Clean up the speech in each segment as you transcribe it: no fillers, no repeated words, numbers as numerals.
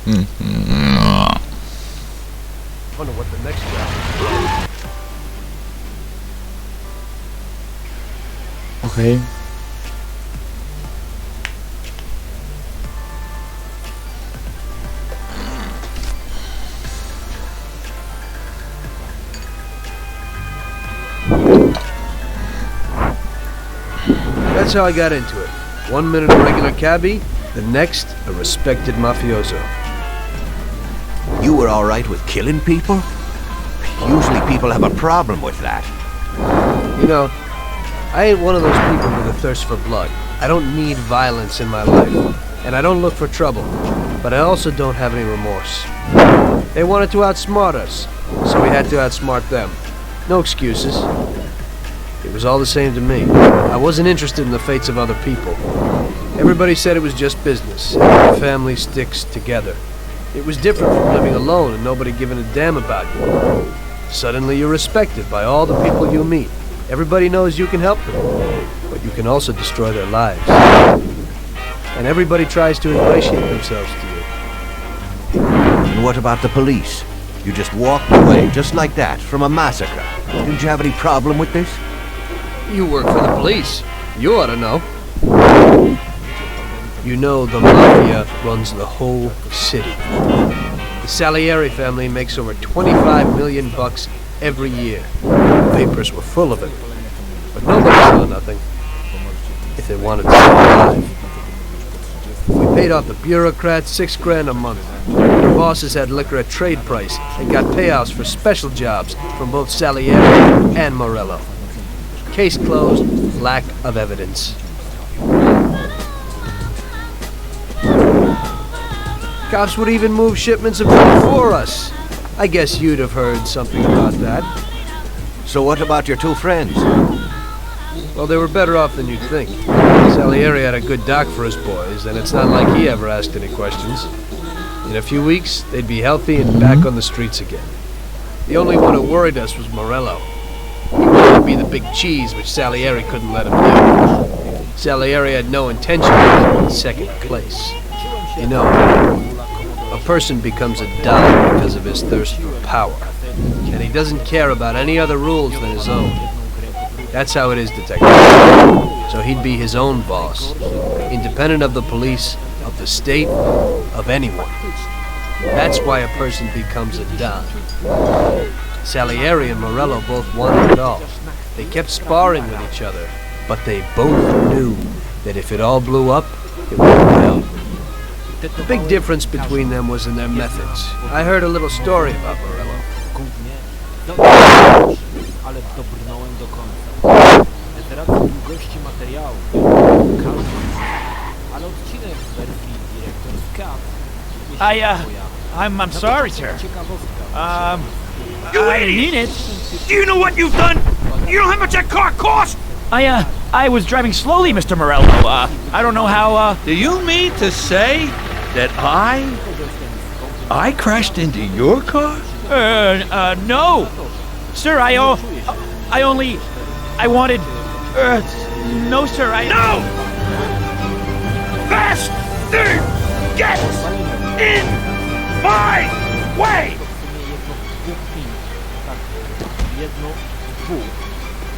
Wonder what the next job is. Okej. That's how I got into it. 1 minute a regular cabbie, the next a respected mafioso. You were all right with killing people? Usually people have a problem with that. You know, I ain't one of those people with a thirst for blood. I don't need violence in my life, and I don't look for trouble, but I also don't have any remorse. They wanted to outsmart us, so we had to outsmart them. No excuses. It was all the same to me. I wasn't interested in the fates of other people. Everybody said it was just business, and the family sticks together. It was different from living alone and nobody giving a damn about you. Suddenly you're respected by all the people you meet. Everybody knows you can help them, but you can also destroy their lives. And everybody tries to ingratiate themselves to you. And what about the police? You just walked away, just like that, from a massacre. Didn't you have any problem with this? You work for the police. You ought to know. You know the Mafia runs the whole city. The Salieri family makes over 25 million bucks every year. The papers were full of it. But nobody saw nothing. If they wanted to stay alive. We paid off the bureaucrats $6 grand a month. Our bosses had liquor at trade price and got payouts for special jobs from both Salieri and Morello. Case closed, lack of evidence. Cops would even move shipments of food for us. I guess you'd have heard something about that. So what about your two friends? Well, they were better off than you'd think. Salieri had a good doc for his boys, and it's not like he ever asked any questions. In a few weeks, they'd be healthy and back on the streets again. The only one who worried us was Morello. He wanted to be the big cheese, which Salieri couldn't let him do. Salieri had no intention of getting second place. You know, a person becomes a don because of his thirst for power, and he doesn't care about any other rules than his own. That's how it is, detective. So he'd be his own boss, independent of the police, of the state, of anyone. That's why a person becomes a don. Salieri and Morello both wanted it all. They kept sparring with each other, but they both knew that if it all blew up, it would go hell. The big difference between them was in their methods. I heard a little story about Morello. I'm sorry, sir. You I idiot! mean it. Do you know what you've done? You know how much that car cost? I was driving slowly, Mr. Morello. I don't know how, Do you mean to say that I crashed into your car? no. Sir, I wanted, no, sir, No! Faster! Get in my way!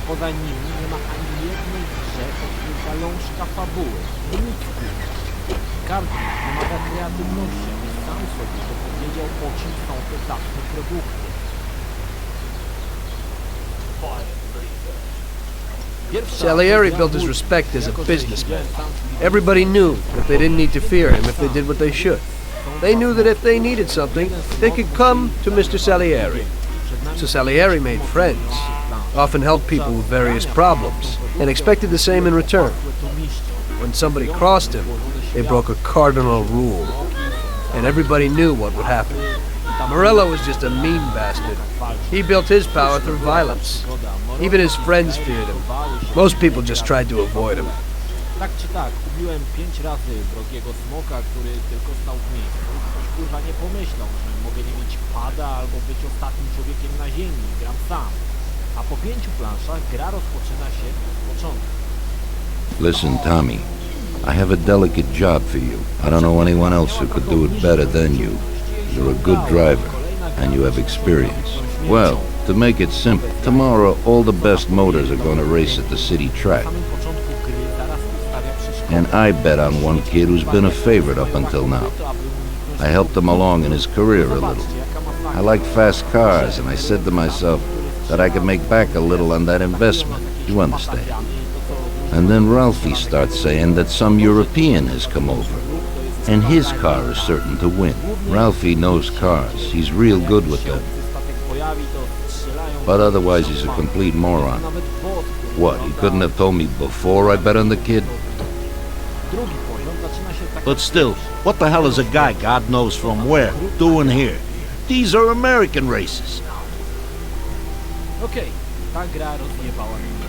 Poza nimi nie ma ani jednej grze oprócz zalążka fabuły. Każdy wymaga kreatywności, aby sam sobie dopowiedział, o czym są te zacne produkty. Salieri built his respect as a businessman. Everybody knew that they didn't need to fear him if they did what they should. They knew that if they needed something, they could come to Mr. Salieri. So Salieri made friends, often helped people with various problems, and expected the same in return. When somebody crossed him, they broke a cardinal rule, and everybody knew what would happen. Morello was just a mean bastard. He built his power through violence. Even his friends feared him. Most people just tried to avoid him. Tak czy tak, ubiłem 5 razy drogiego smoka, który tylko stał w miejscu. Ktoś kurwa nie pomyślał, że mogę nie mieć pada albo być ostatnim człowiekiem na ziemi i gram sam. A po 5 planszach gra rozpoczyna się od początku. Listen, Tommy. I have a delicate job for you. I don't know anyone else who could do it better than you. You're a good driver, and you have experience. Well, to make it simple, tomorrow all the best motors are going to race at the city track. And I bet on one kid who's been a favorite up until now. I helped him along in his career a little. I like fast cars, and I said to myself that I could make back a little on that investment. You understand? And then Ralphie starts saying that some European has come over, and his car is certain to win. Ralphie knows cars. He's real good with them. But otherwise he's a complete moron. What, he couldn't have told me before I bet on the kid? But still, what the hell is a guy, God knows from where, doing here? These are American races. Okej, ta gra rozjebała mnie.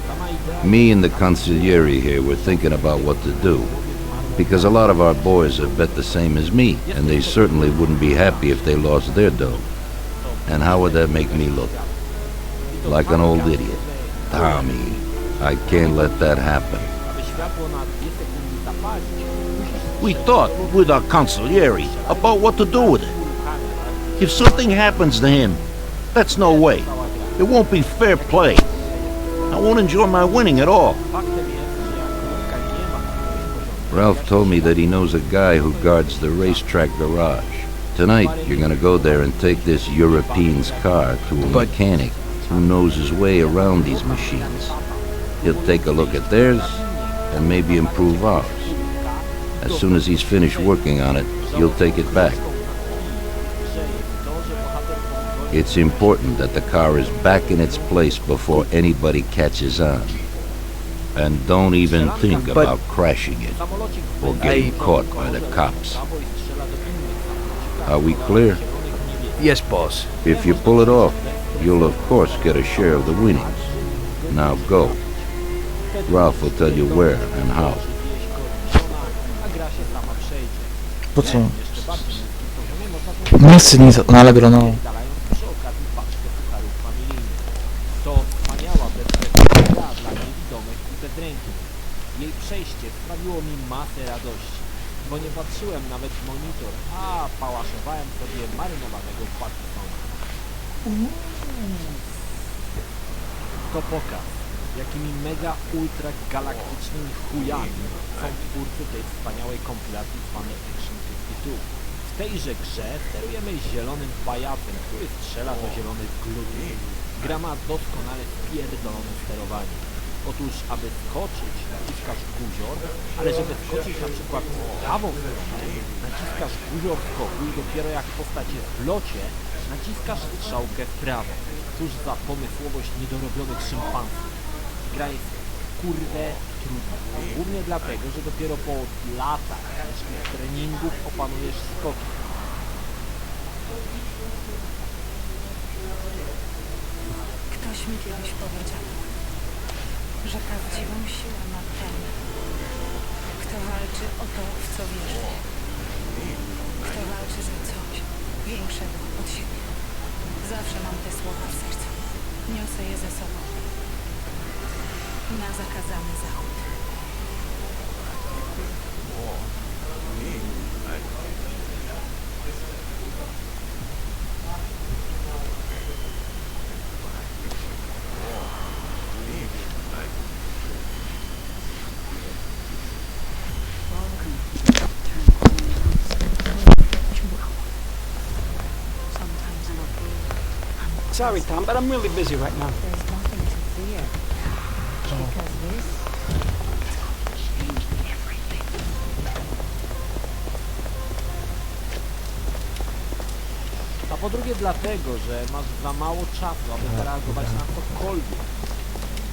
Sama idea... Me and the consigliere here were thinking about what to do, because a lot of our boys have bet the same as me, and they certainly wouldn't be happy if they lost their dough. And how would that make me look? Like an old idiot. Tommy, I can't let that happen. Aby światło na 2 sekundy zapalić, musisz... We thought, with our consigliere, about what to do with it. If something happens to him, that's no way. It won't be fair play. I won't enjoy my winning at all. Faktem jest, że jak królka nie ma jakiegoś poziomu... Ralph told me that he knows a guy who guards the racetrack garage. Tonight, you're gonna go there and take this European's car to a mechanic who knows his way around these machines. He'll take a look at theirs and maybe improve ours. As soon as he's finished working on it, you'll take it back. It's important that the car is back in its place before anybody catches on. And don't even think about crashing it or getting caught by the cops. Are we clear? Yes, boss. If you pull it off, you'll of course get a share of the winnings. Now go. Ralph will tell you where and how. Po co? Nie chcę nic na Allegro, no. To wspaniała bezprecedensowa dla niewidomych i bezrękich. Jej przejście sprawiło mi masę radości, bo nie patrzyłem nawet w monitor, a pałaszowałem sobie marynowanego Parkinsona. To pokaz, jakimi mega ultra galaktycznymi chujami są twórcy tej wspaniałej kompilacji zwanej Action 52. W tejże grze sterujemy zielonym pajacem, który strzela do zielonych glutów. Gra ma doskonale spierdolone sterowanie. Otóż, aby skoczyć, naciskasz guzior, ale żeby skoczyć na przykład w prawą stronę, naciskasz guzior skoku i dopiero jak postać jest w locie, naciskasz strzałkę w prawo. Cóż za pomysłowość niedorobionych szympansów. Gra jest kurde trudna. Głównie dlatego, że dopiero po latach ciężkich treningów opanujesz skoki. Ktoś mi kiedyś powiedział, że prawdziwą siłą ma ten, kto walczy o to, w co wierzy. Kto walczy za coś większego od siebie. Zawsze mam te słowa w sercu. Niosę je ze sobą. Na zakazany zachód. Sorry, Tom, but I'm really busy right now. There's nothing to fear. Because this changed everything. A po drugie dlatego, że masz za mało czasu, aby zareagować na cokolwiek.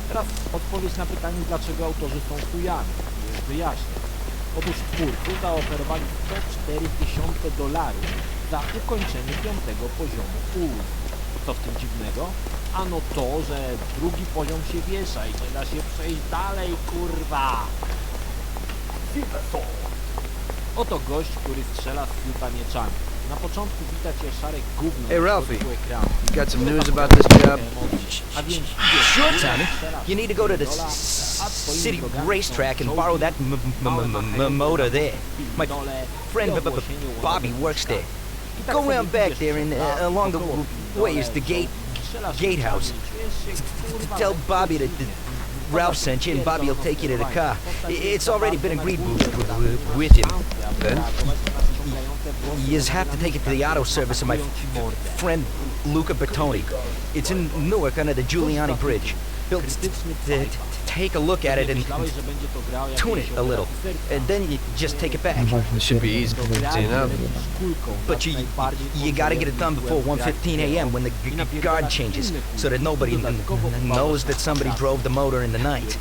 Teraz odpowiedź na pytanie, dlaczego autorzy są chujami. Już wyjaśnię. Otóż twórcy zaoferowali $104,000 za ukończenie 5. poziomu ulg. Co w tym dziwnego? Ano to, że drugi poziom się wiesza i nie da się przejść dalej, kurwa! Oto gość, który strzela z fiuta mieczami. Na początku wita cię szarek gówno. Hey, Ralphie. do ekranu. Got some news about this job? A więc Sure, Tommy. You need to go to the city racetrack and borrow that motor there. My friend Bobby works there. Go round back there and along the way is the gatehouse. Tell Bobby that Ralph sent you and Bobby will take you to the car. It's already been agreed with him. Then? You just have to take it to the auto service of my friend Luca Bertoni. It's in Newark under the Giuliani Bridge. He'll take a look at it and tune it a little, and then you just take it back. This should be easy enough. But you gotta get it done before 1:15 a.m. when the guard changes, so that nobody knows that somebody drove the motor in the night.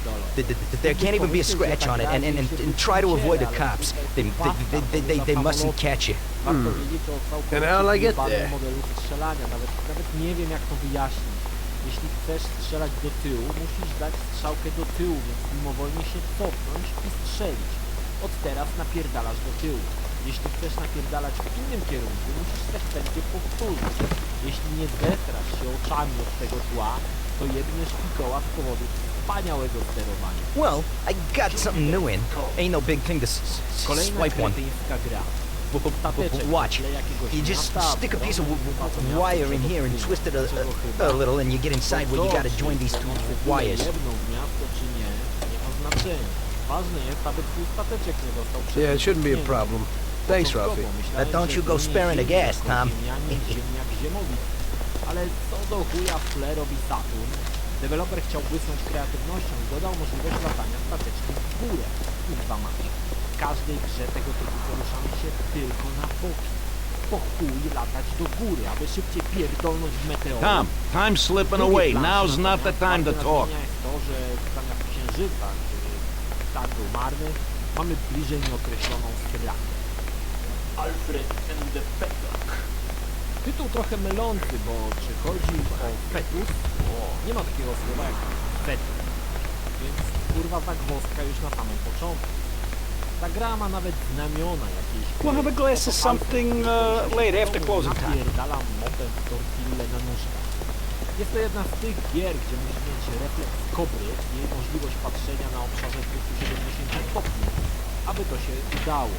There can't even be a scratch on it, and try to avoid the cops. They mustn't catch you. And how'll I get there? Nawet nie wiem, jak to wyjaśnić. Jeśli chcesz strzelać do tyłu, musisz dać strzałkę do tyłu, więc mimowolnie się cofnąć i strzelić. Od teraz napierdalasz do tyłu. Jeśli chcesz napierdalać w innym kierunku, musisz sekwencję powtórzyć. Jeśli nie zetrasz się oczami od tego tła, to jebniesz fikoła z powodu wspaniałego sterowania. Well, I got something new in. Ain't no big thing to Kolejna swipe one. kretyńska gra. Watch. You just stick a piece of wire in here and twist it a little, and you get inside where you gotta join these two wires. Yeah, it shouldn't be a problem. Thanks, Ralphie. Don't you go sparing the gas, Tom. Ale co do chuja w tle robi Saturn? Deweloper chciał błysnąć kreatywnością i dodał możliwość latania stateczkiem w górę. Kurwa mać. W każdej grze tego typu poruszamy się tylko na boki. Po chuj latać do góry, aby szybciej pierdolnąć w meteor. Tom, time's slipping away. Now's not the time to talk. Jest to, że zamiast księżyca, który tak był marny, mamy bliżej nieokreśloną stratę. Alfred and the Peacock. Tytuł trochę mylący, bo czy chodzi o fetus? Nie ma takiego słowa jak fetus. Więc kurwa zagwozdka już na samym początku. Ta gra ma nawet znamiona jakieś. We'll have a glass of something late after closing time. Napierdalam mopem w tortillę na nóżkach. Jest to jedna z tych gier, gdzie musisz mieć refleks kobry i jej możliwość patrzenia na obszarze 270 stopni, aby to się udało.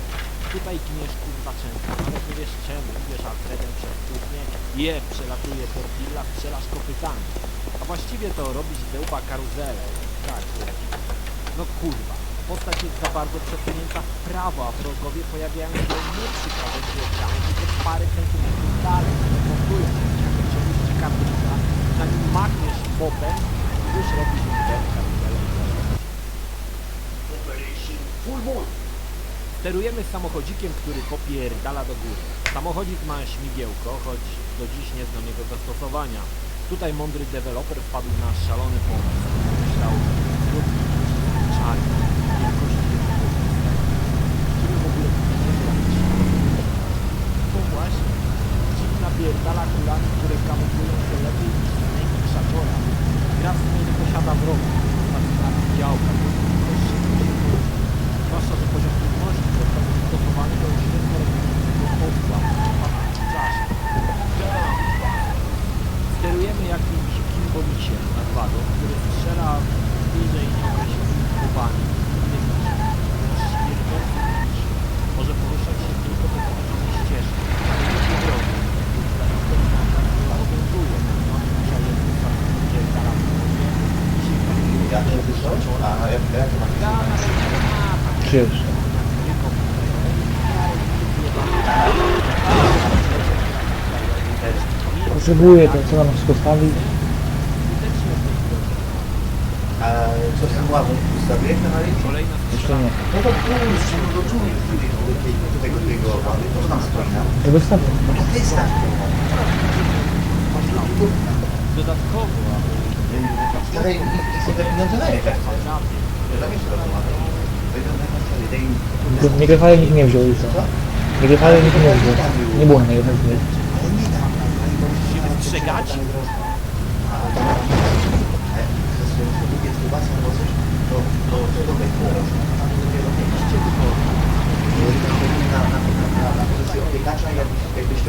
Tutaj gniesz kurwa często, nawet nie wiesz czemu, idziesz Alfredem przez kuchnię, przelatuje tortilla, strzelasz kopytami. A właściwie to robisz zełba karuzelę. Tak, no kurwa. Postać jest za bardzo przesunięta w prawo, a wrogowie pojawiają się nie przy krawędzi ekranu, tylko parę centymetrów dalej. Montują się jako przepuści kartnika, zanim machniesz potem, już robisz inwerka. Sterujemy samochodzikiem, który popierdala do góry. Samochodzik ma śmigiełko, choć do dziś nie znam jego zastosowania. Tutaj mądry deweloper wpadł na szalony pomysł. Myślał, czarny, wielkości żeby w ogóle to właśnie Jeep napierdala kulami, które kamuflują się lepiej niż snajki krzaczora. Gra w sumie nie posiada wrogów, stacjonarnych działka, zwłaszcza, że poziom trudności został dostosowany do średnio regularnego podkład w czasie. Sterujemy jakimś kimbolisiem nad wadą, który strzela bliżej nieokreślonymi próbami. Może poruszać się tylko po zaznaczonej ścieżce, ale nie po drodze. Obowiązuje, on musiał jest wypierdala w Przyjesz. Potrzebuję to, co nam wszystko stawić. A co z tym ławą? Ustawiłeś na rynku? Jeszcze nie. No to tego ławy, to tam stoi, no? To wystawię. No to jest tak. Dodatkowo, Ale i są te pieniądze na rękach. Mikrofali nikt nie wziął już. Mikrofali nikt nie wziął. Nie było na jednej z nich. musimy strzegać. Na pozycję opiekacza, jakbyś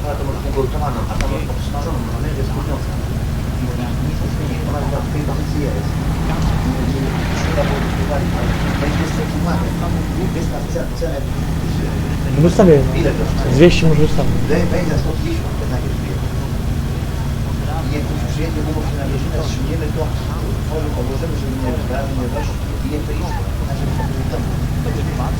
aparatem odbugotowaną, a tam obsmażoną, no nie, jest podniosła. I nic nie zmieni, ona chyba w tej pozycji jest. Szkoda było wypływali, ale będzie strekiwany. Jest na cenę... No wystawię, Ile to 200 może wystawię. Będzie za 150, to najpierw przyjedzie. I jak już przyjedzie, bo się na godzinę zszyniemy, to folią odłożymy, żeby nie wybrali, nie weszło i je to iść. Znaczy, to będzie w domu.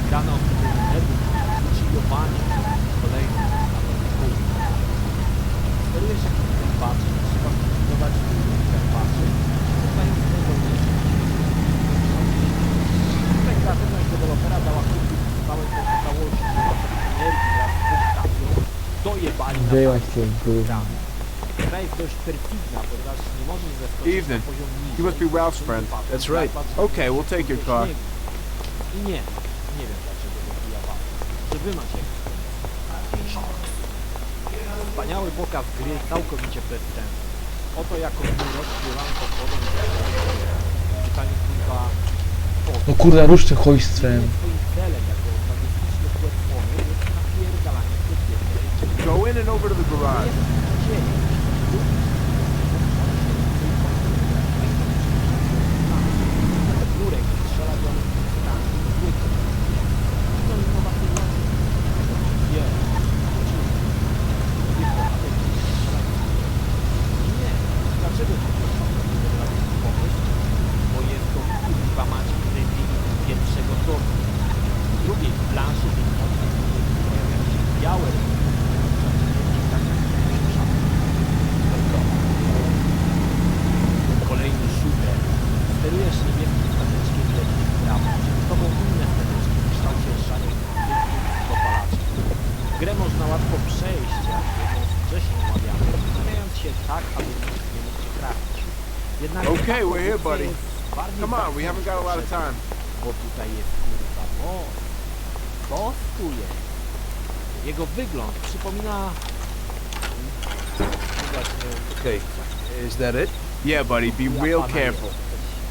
Grano uczuliowanie kolejne sterujesz jakimś patrzem, trzeba dodać ten patrzem, zostaje najważniejsze. Tutaj kreatywność dewelopera dała kupić całej pozostałości energii wraz z punktacją dojebali na gramy. Gra jest dość perfidna, ponieważ nie możesz zeskoczyć na poziom niżej. You must be Ralph's friend. That's right. Okay, we'll take your car. I nie wiem dlaczego to chujowało. Czy wy macie jakiś wspaniały pokaz gry, całkowicie bez sensu. Oto jako rozgrywam podchodem czytanie kurwa No kurde, rusz tym chojstwem. Twoim celem jako sadystyczny platformy jest napierdalanie przez Go in and over to the garage. Jurek strzela do nie, dlaczego to pomysł? Bo jest to kurwa mać debil pierwszego tortu. Z drugiej planszy pojawiają się białe kolejny shooter. Sterujesz niebieskim stateczkiem leci w prawo. Przed tobą inne stateczki w kształcie szarym dopalaczy. Grę można łatwo przejść, jak jedną z wcześniej omawianych, ustawiając się tak, aby nikt nie mógł cię trafić. Jednak Okay, we're here, buddy. bardziej Come on, we haven't got a lot of time. Bo tutaj jest kurwa boss. Boss tu jest. Jego wygląd przypomina... Okay, is that it? Yeah, buddy, be real careful.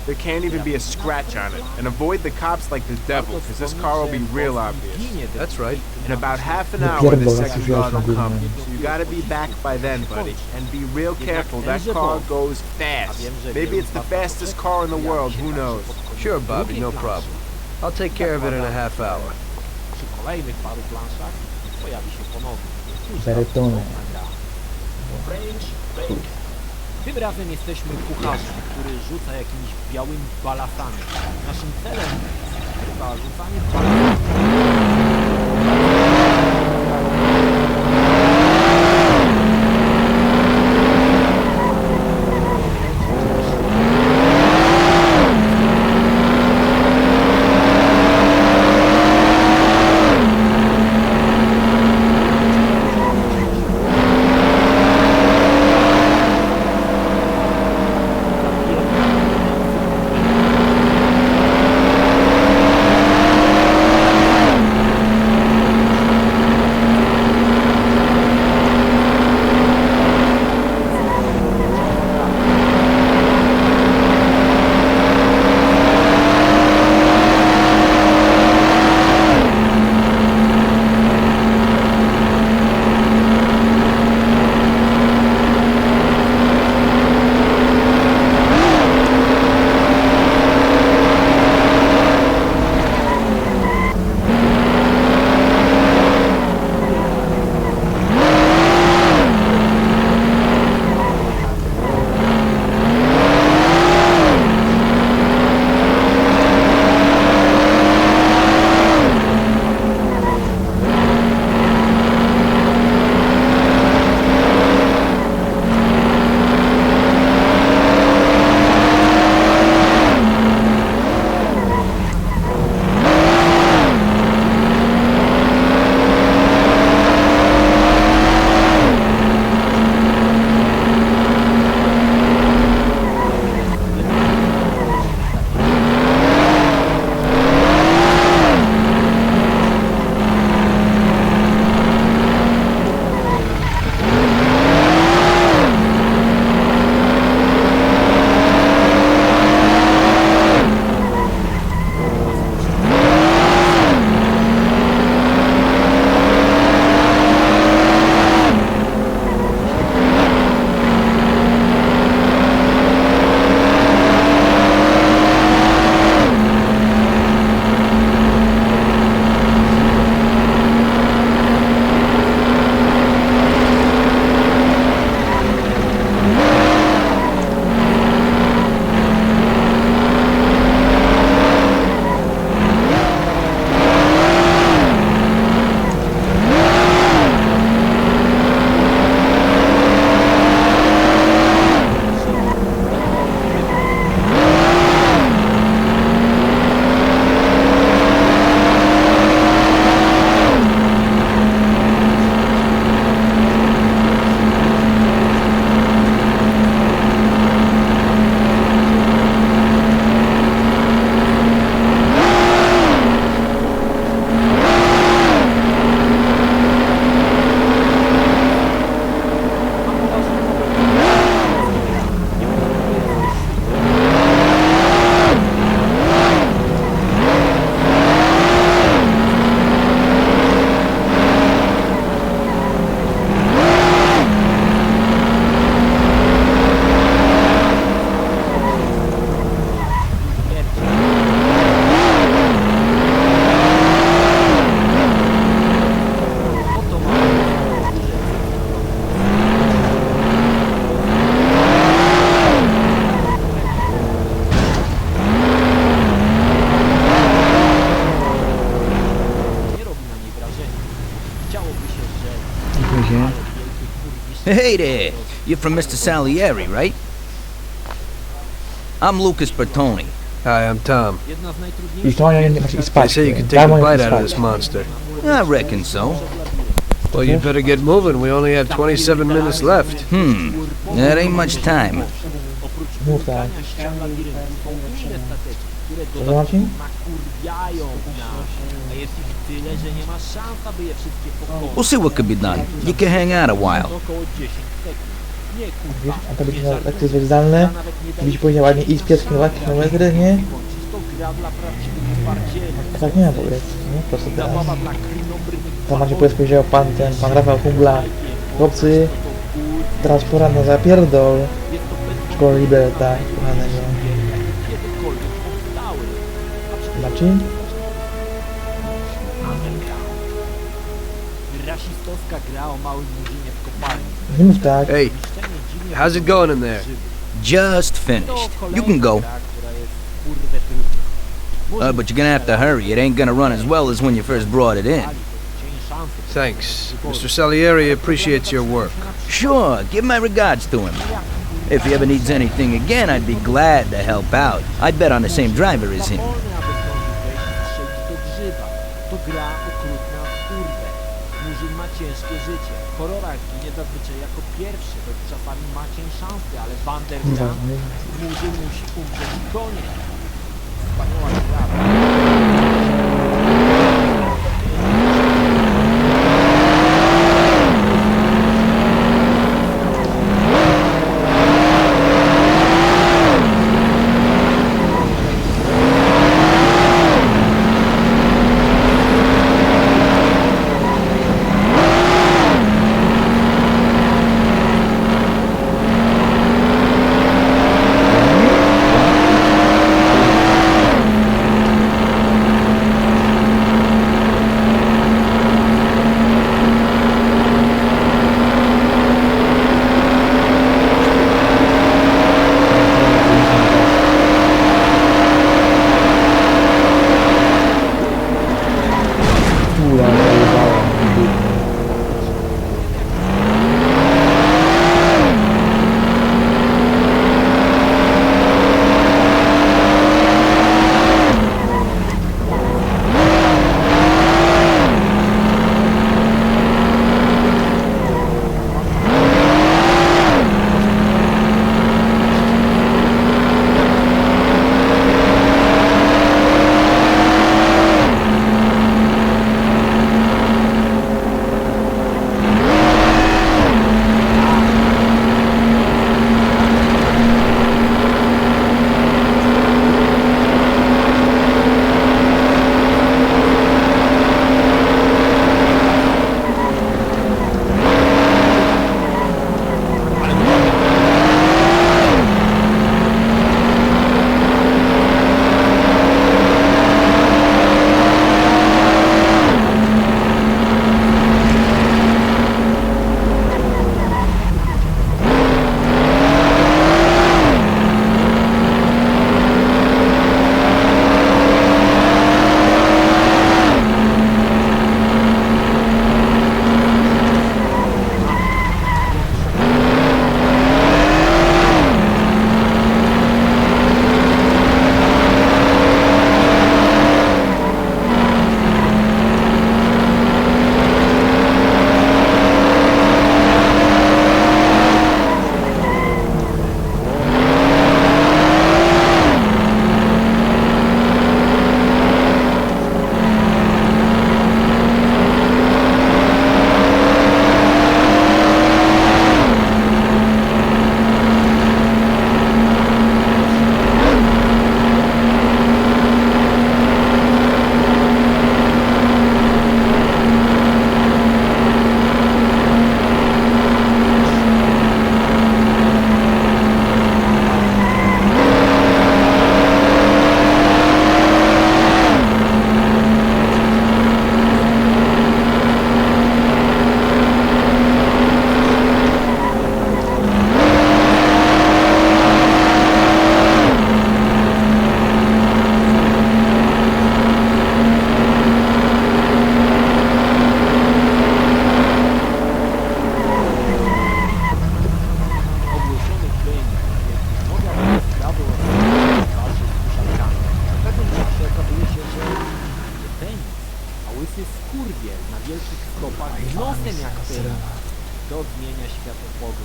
There can't even be a scratch on it. And avoid the cops like the devil, because this car will be real obvious. That's right. In about half an hour, the second guard will come. So you gotta be back by then, buddy. And be real careful, that car goes fast. Maybe it's the fastest car in the world, who knows? Sure, Bobby, no problem. I'll take care of it in a half hour. Przy kolejnych paru planszach pojawi się ponownie. Beretony. Tym razem jesteśmy kucharzem, który rzuca jakimiś białymi balasami. Naszym celem jest chyba rzucanie Hey there. You're from Mr. Salieri, right? I'm Lucas Bertoni. Hi, I'm Tom. I to nie macie i They spać. say you can take Darmo a nie bite out of spać. this monster. I reckon so. Well, you'd better get moving. We only have 27 minutes left. That ain't much time. Mów tak. Co Marcin? We'll see what could be done. You can hang out a while. Wiesz, a to będzie na lekcje zdalne. Byś powiedział ładnie i z pieskiem 2 km, nie? Tak nie ma powiedz, nie? Prosto teraz. Tam macie powiedz powiedział pan Rafał Hubla. Chłopcy, teraz pora na zapierdol. Szkoły Liberta, kochanego. Marcin? Rasistowska gra o małym murzynie w kopalni. Nie mów tak. Hey, how's it going in there? Just finished. You can go. But you're gonna have to hurry. It ain't gonna run as well as when you first brought it in. Thanks. Mr. Salieri appreciates your work. Sure, give my regards to him. If he ever needs anything again, I'd be glad to help out. I'd bet on the same driver as him. To gra okrutna w kurwę. Murzyn ma ciężkie życie. W horrorach ginie zazwyczaj jako pierwszy, choć czasami ma cień szansy, ale Wander gra. Murzyn musi umrzeć i koniec. Wspaniała gra.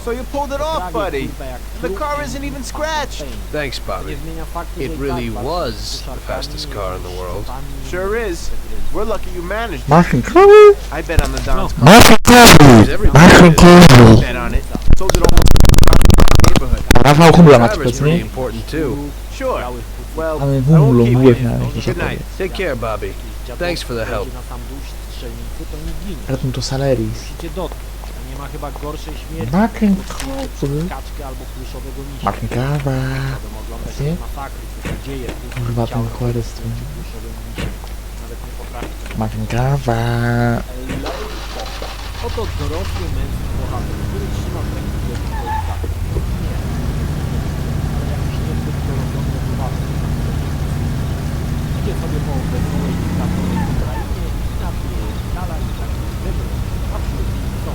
So you pulled it off, buddy. The car isn't even scratched. Thanks, Bobby. It really was the fastest car in the world. Sure is. We're lucky you managed. Mafia Crew! I bet on the Don's car. Mafia Crew! Mafia Crew! Bet on it. Sold it all neighborhood. Rafał Humbla ma Driver's really nie? important too. Sure. Well, Ale I Humblą won't keep mówię you. na Good night. Take care, Bobby. Thanks for the help. Ratum to Saleris. Nie ma chyba gorszej śmierci. Mafia Kaczkę albo pluszowego misia. Mafia Kawa. Potem oglądać Nie? masakry, co się dzieje. Kurwa, ten chorystwo. Pluszowym misiem. Nawet nie potrafię. Mafia Kawa. Oto dorosły męski bohater, który trzyma w ręku wielkiego litaku. Nie. Ale jakiś niezbyt dorobiony obywatel. Idzie sobie po wesołej diktatowej Ukrainie i napierdala i taki wybór. A wśród nich są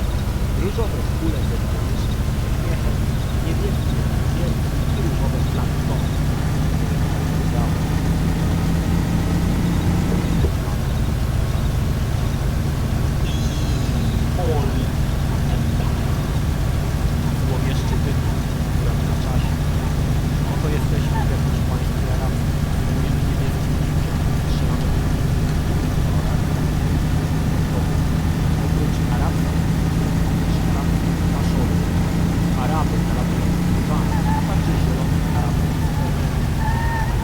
różowe kule zewnętrzne, śmiechem, niebieskie, wielkie i różowe plamy domu. Złowieszczy wybuch, która na czasie. Oto jesteśmy w jakimś państwie arabskim. Zajmujemy niebieskim piłkiem. Strzelamy do kolorach. Oprócz arabskich, maszowych, Araby nalatujący Libanu, a także zielonych Arabów.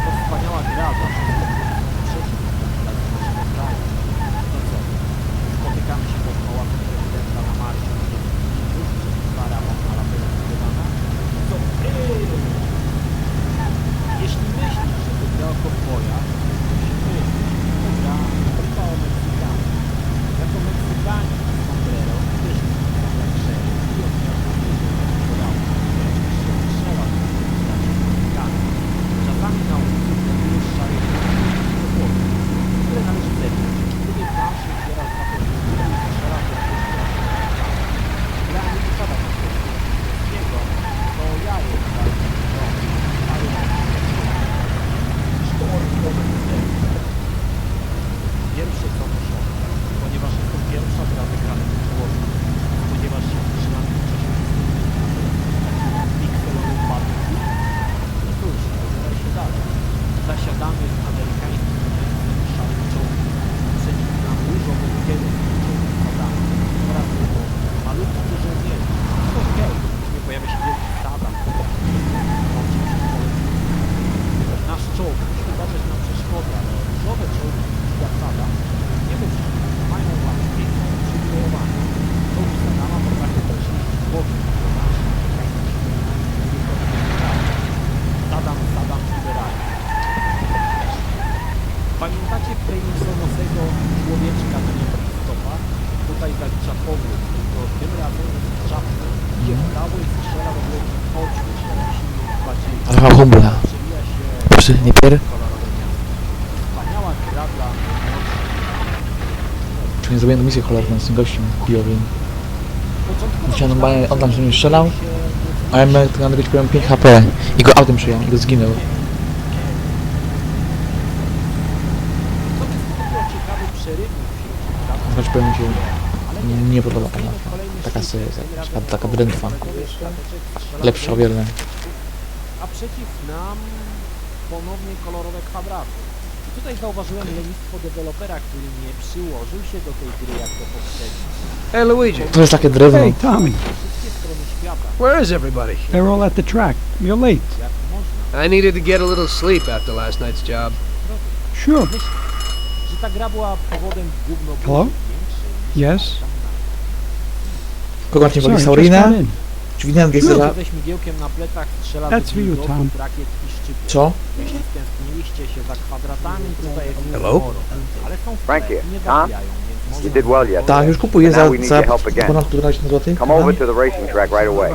To wspaniała gra dla wszystkich dla naszego kraju. No co? Spotykamy się pod pałacem prezydenta na marszu. Arabom nalatujący Libana. Co? Jeśli myślisz, że to gra o kowboja, to się mylisz. To gra chyba o Meksykanach. Jako Meksykanin z sombrero też są jak szereg i odmiarkowanie podał. Strzela do Meksykanów. Czasami na ulicy znajdujesz szare głowy, które należy zebrać. Gdyby planszy zbiera za to, że strzela do gra nie wypada na niego, to ja jestem pierwsze co muszą, ponieważ jest to pierwsza gra wygrana w żłobie, spodziewasz się przynajmniej wcześniej pikselowych padów. No cóż, pozwolę się dalej. Zasiadamy w amerykańskim męskim szarym czołgu, przeciw nam różowym kierunek czołgów Saddama oraz jego malutki żołnierze. Okej, nie pojawia się wielki Saddam, nasz czołg musi uważać na przeszkody, ale różowe czołgi Saddam nie muszą. Mają właśnie piękną przywilejowanie. Czołgi Saddama potrafią też iść w boki. Saddam liberalny. Pamiętacie Penisonosego człowieczka na niebieskich stopach? Tutaj zalicza powrót, tylko tym razem jest w czapce, idzie w prawo i strzela w ogóle oczu, silnie bardziej. Rafał Humbla. Przewija się Przy, nie pier? kolorowe miasto. Wspaniała gra dla Czy nie zrobiłem misję cholerną z tym gościem chujowym. Dzisiaj normalnie on tam się nie strzelał, a ja miałem tylko na powiem 5 HP i go autem przyjąłem i go zginął. Znaczy powiem mi się nie podoba ta mafia. Taka seria, taka drętwa. Lepsza o wiele. A przeciw nam ponownie kolorowe kwadraty. I tutaj zauważyłem lenistwo dewelopera, który nie przyłożył się do tej gry jak do poprzedniej. Hey, Luigi. To jest takie drewno. Hey, Tommy. Wszystkie strony świata. Where is everybody? They're all at the track. You're late. Jak można. I needed to get a little sleep after last night's job. Sure. Myślę, że ta gra była powodem gówno Hello? Yes? Kogo macie woli Sorry, just Saurina? got in. Czy winien Gessera? ze śmigiełkiem na plecach strzela That's do for you, pilotów, Tom. rakiet i szczypy. Co? Jeśli stęskniliście się za kwadratami, tutaj jest Hello? sporo. Ale są Frankie, nie Tom? zabijają, więc You did well yesterday. Tak, już kupuję Now we need za your help again. ponad 14 zł. Come over to the racing track right away.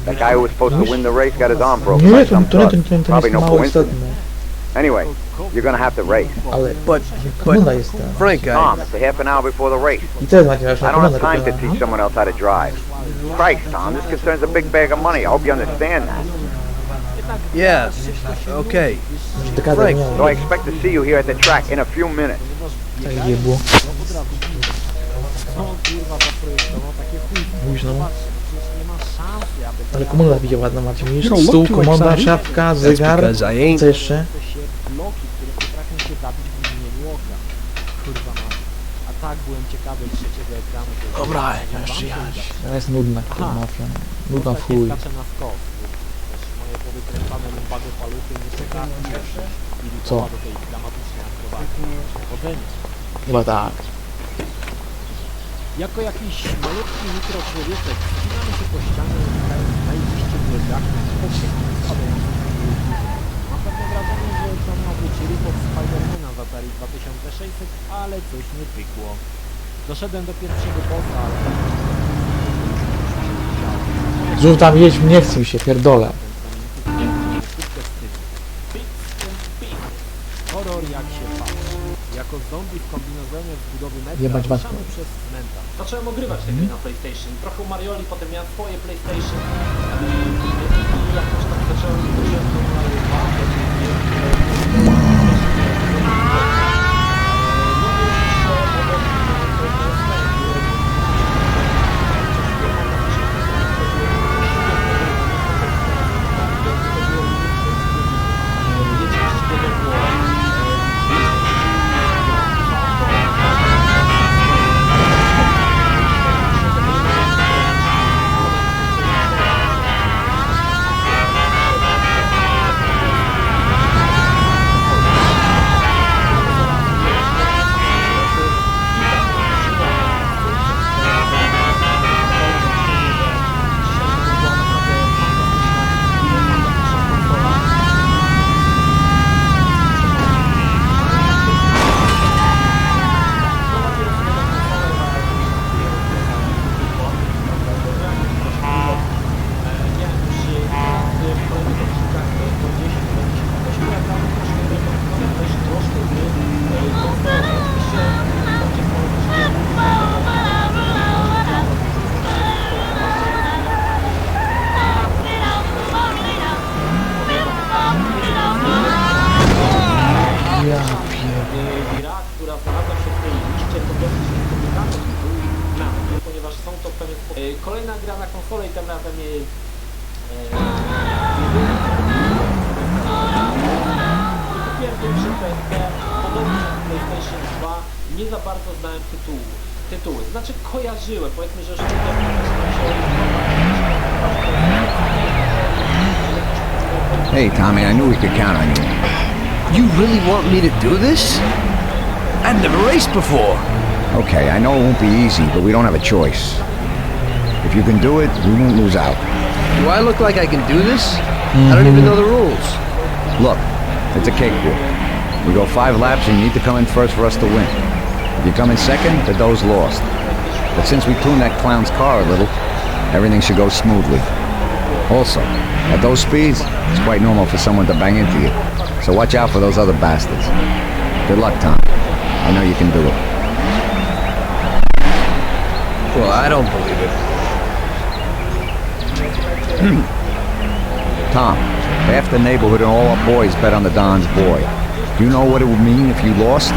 That guy who was supposed to win the race got his arm broken Nie, by to some nie thug. jest Probably no coincidence. istotne. Anyway, you're gonna have to race. Ale But komenda jest ta. Frank, Tom, it's a half an hour before the race. I teraz macie właśnie I don't komenda have time to dopiero. teach someone else how to drive. Christ, Tom, this concerns a big bag of money. I hope you understand that. yeah, okay. Dekadę Frank, minęła. So I expect to see you here at the track in a few minutes. Tak nie było. No kurwa zaprojektował takie chuj. Mówisz no? Przecież nie ma szans Ale komoda widział ładną, macie niż stół, komoda, szafka, zegar, co jeszcze? bloki, które potrafią się zabić w mgnieniu oka. Kurwa ma. A tak byłem ciekawy trzeciego ekranu. Dobra, już jechać. Ale jest nudna, kurwa, mafia. Nudna w chuj. Skacze na skos. Też moje powykręcane lumbago paluchy nie czekają Co? do tej dramatycznej akrobacji. Powodzenia. Chyba tak. Jako jakiś malutki mikroczłowieczek wspinamy się po ścianie, unikając najbliższych błędach spadających z góry. Mam pewne wrażenie, że to miał być rip-off Spidermana z Atari 2600, ale coś nie pykło. Doszedłem do pierwszego bossa, ale... Żół tam jeść, nie chce mi się, pierdolę. Horror jak się patrzy. Jako zombie w kombinezonie z budowy metra Jebać was. ruszamy przez cmentarz. Zacząłem ogrywać te gry na PlayStation. Trochę Marioli, potem miałem swoje PlayStation. I jakoś tak zacząłem gra, która znalazła się w tej liście, to dosyć niekomplikatne dla mnie, ponieważ są to w pewien sposób... Kolejna gra na konsolę i tym razem kupiłem pierwszy PSP, podobnie jak PlayStation 2, nie za bardzo znałem tytuły. Znaczy kojarzyłem, powiedzmy, że Hey, Tommy, I knew we could count on you. You really want me to do this? I've never raced before. Okay, I know it won't be easy, but we don't have a choice. If you can do it, we won't lose out. Do I look like I can do this? I don't even know the rules. Look, it's a cakewalk. We go 5 laps and you need to come in first for us to win. If you come in second, the dough's lost. But since we tuned that clown's car a little, everything should go smoothly. Also, at those speeds, it's quite normal for someone to bang into you. So watch out for those other bastards. Good luck, Tom. I know you can do it. Well, I don't believe it. Tom, half the neighborhood and all our boys bet on the Don's boy. Do you know what it would mean if you lost?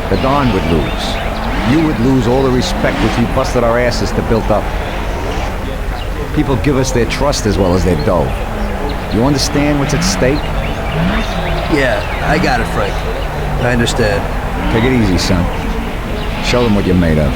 The Don would lose. You would lose all the respect which we busted our asses to build up. People give us their trust as well as their dough. You understand what's at stake? Yeah, I got it, Frank. I understand. Take it easy, son. Show them what you're made of.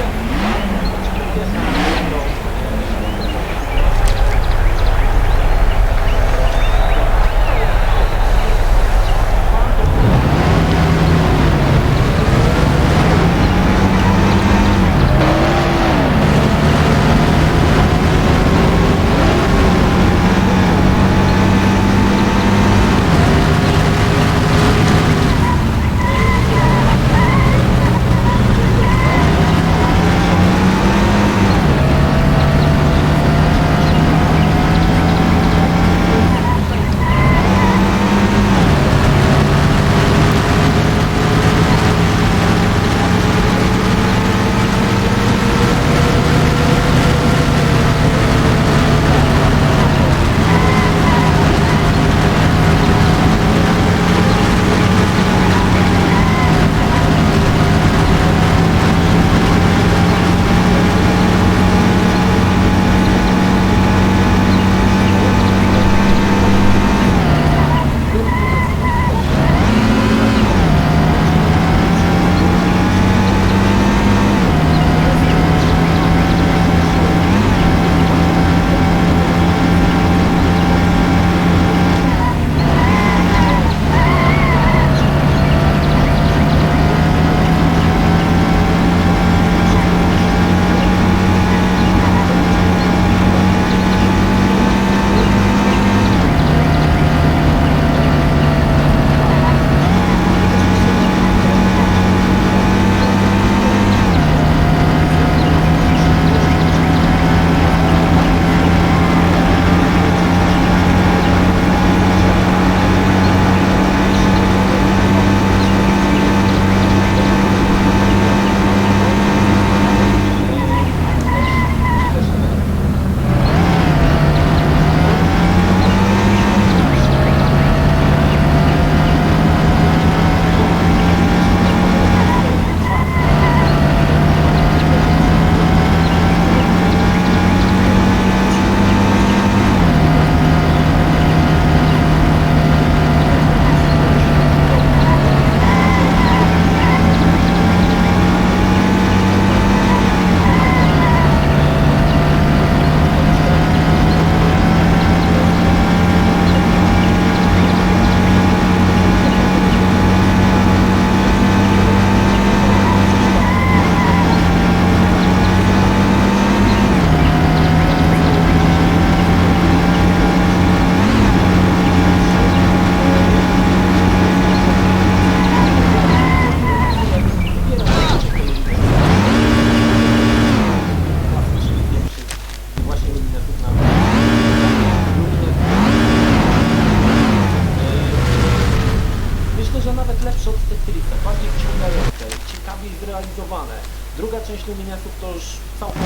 Technicznie Minnesów to już całkiem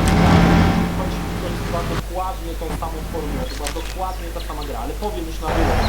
choć ktoś chyba dokładnie tą samą formułę, to była dokładnie ta sama gra, ale powiem już na wyłącz.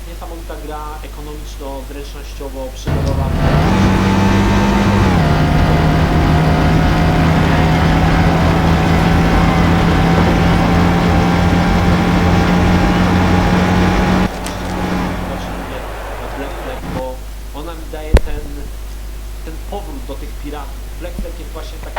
Niesamowita gra, ekonomiczno-zręcznościowo przygodowana. Bo ona mi daje ten powrót do tych piratów. Black Flag jest właśnie taki...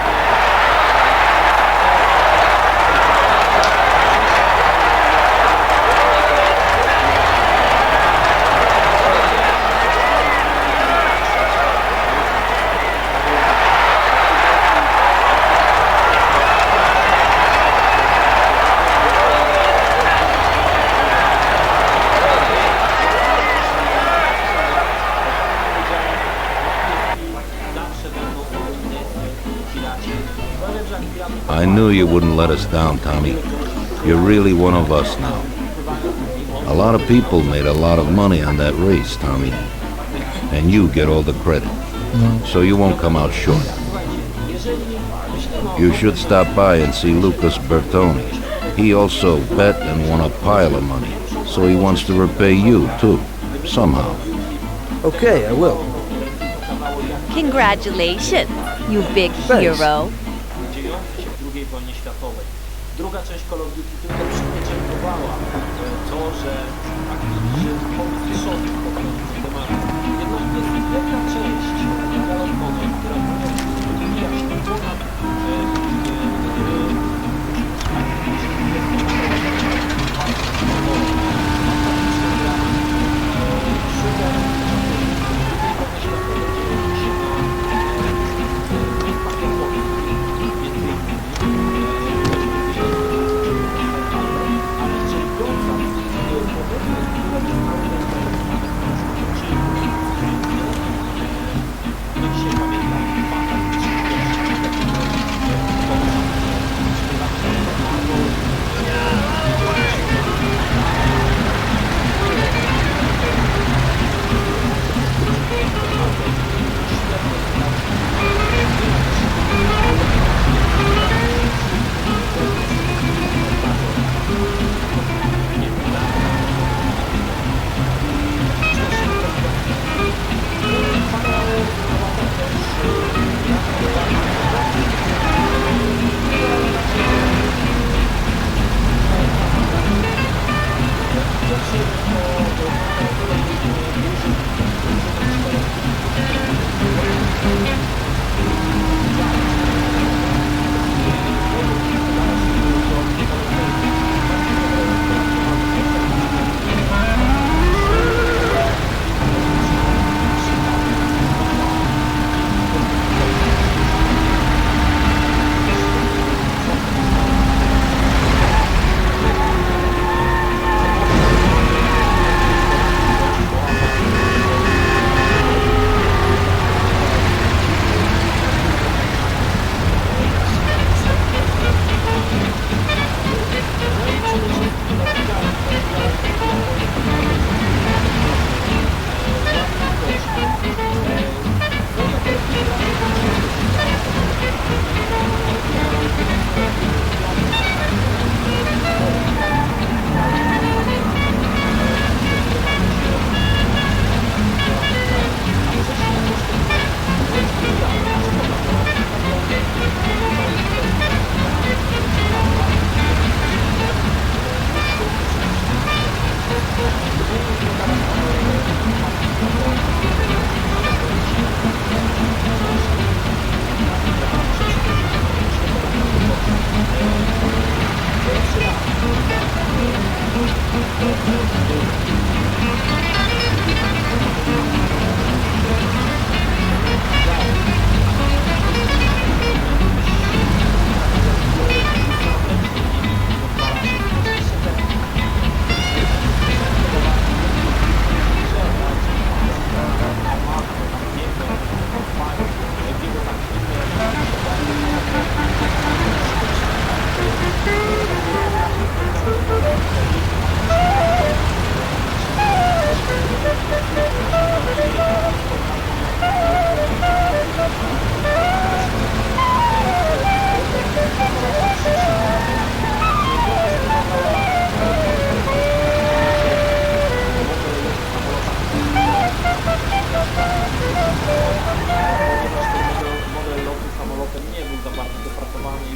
I knew you wouldn't let us down, Tommy. You're really one of us now. A lot of people made a lot of money on that race, Tommy. And you get all the credit. So you won't come out short. You should stop by and see Lucas Bertoni. He also bet and won a pile of money. So he wants to repay you, too. Somehow. Okay, I will. Congratulations, you big hero. II wojnie światowej. Druga część Call of Duty tylko przypieczętowała to, że Activision powstrzymał po prostu temat. Jednak jest jedna część zalogowej, która wyjaśni ponad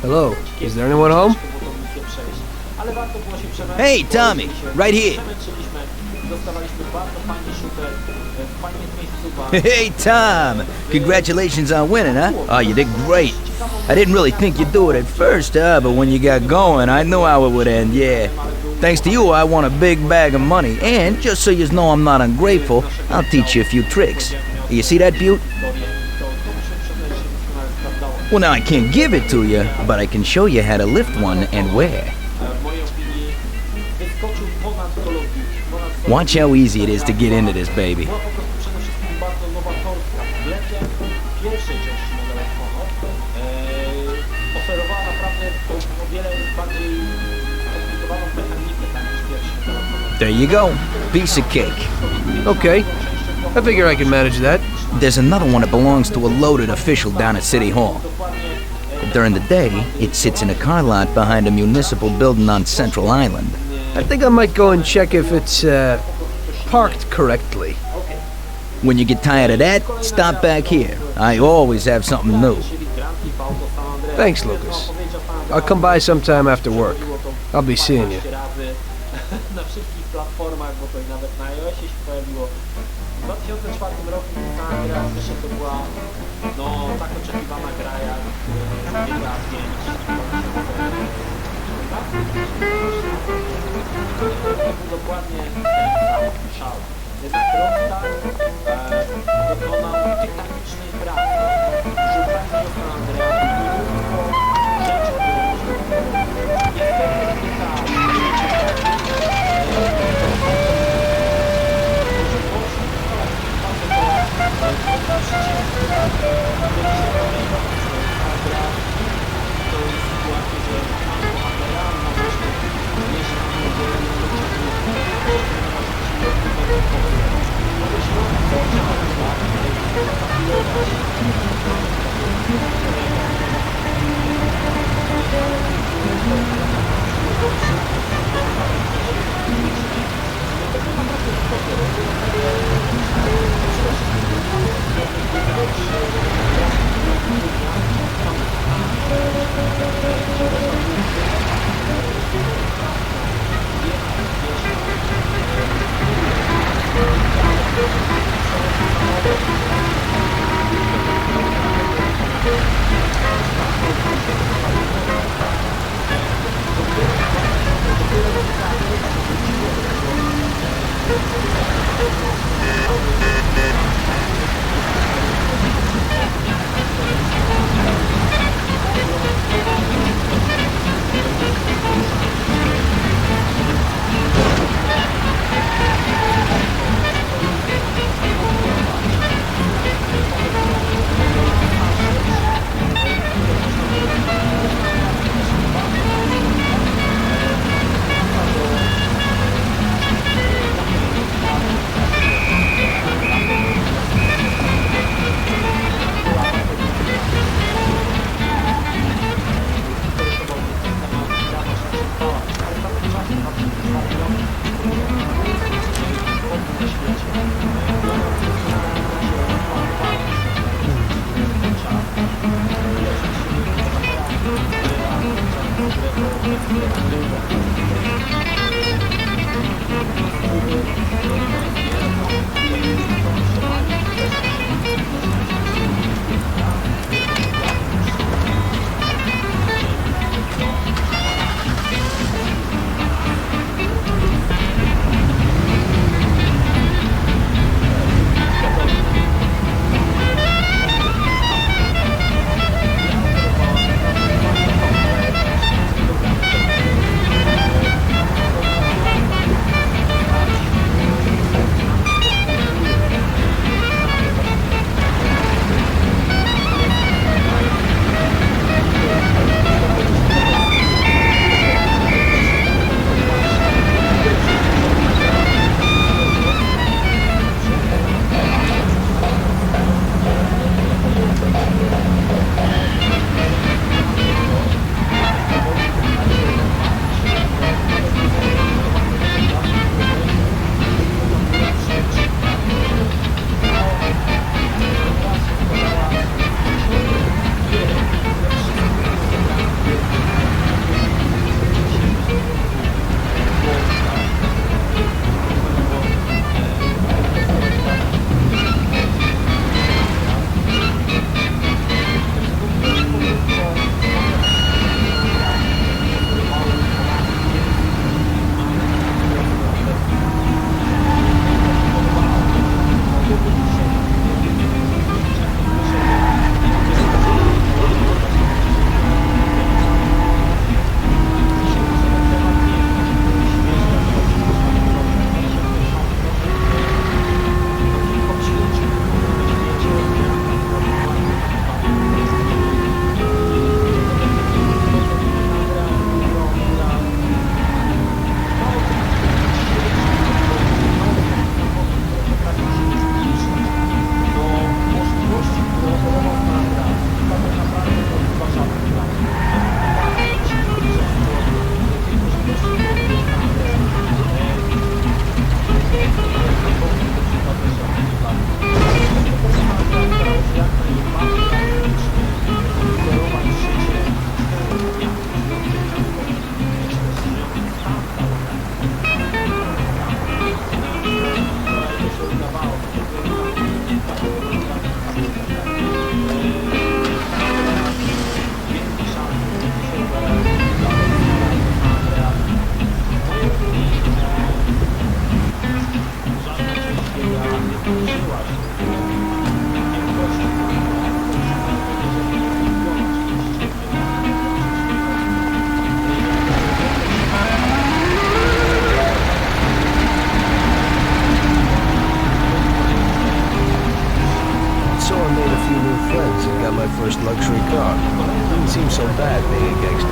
Hello, is there anyone home? Hey, Tommy, right here. Hey, Tom, congratulations on winning, huh? Oh, you did great. I didn't really think you'd do it at first, but when you got going, I knew how it would end, yeah. Thanks to you, I won a big bag of money, and just so you know I'm not ungrateful, I'll teach you a few tricks. You see that butte? Well, now I can't give it to you, but I can show you how to lift one and where. Watch how easy it is to get into this baby. There you go. Piece of cake. Okay. I figure I can manage that. There's another one that belongs to a loaded official down at City Hall. During the day, it sits in a car lot behind a municipal building on Central Island. I think I might go and check if it's, parked correctly. When you get tired of that, stop back here. I always have something new. Thanks, Lucas. I'll come by sometime after work. I'll be seeing you. Na wszystkich platformach, bo to i nawet na iOSie się pojawiło. W 2004 roku ta gra, myślę, to była no tak oczekiwana gra jak GTA 5. To był dokładnie ten sam szał. Jednak Rockstar dokonał tytanicznej pracy, rzucając do San Andreas mnóstwo rzeczy, które można zrobić. got my first luxury car. Didn't seem so bad being a gangster.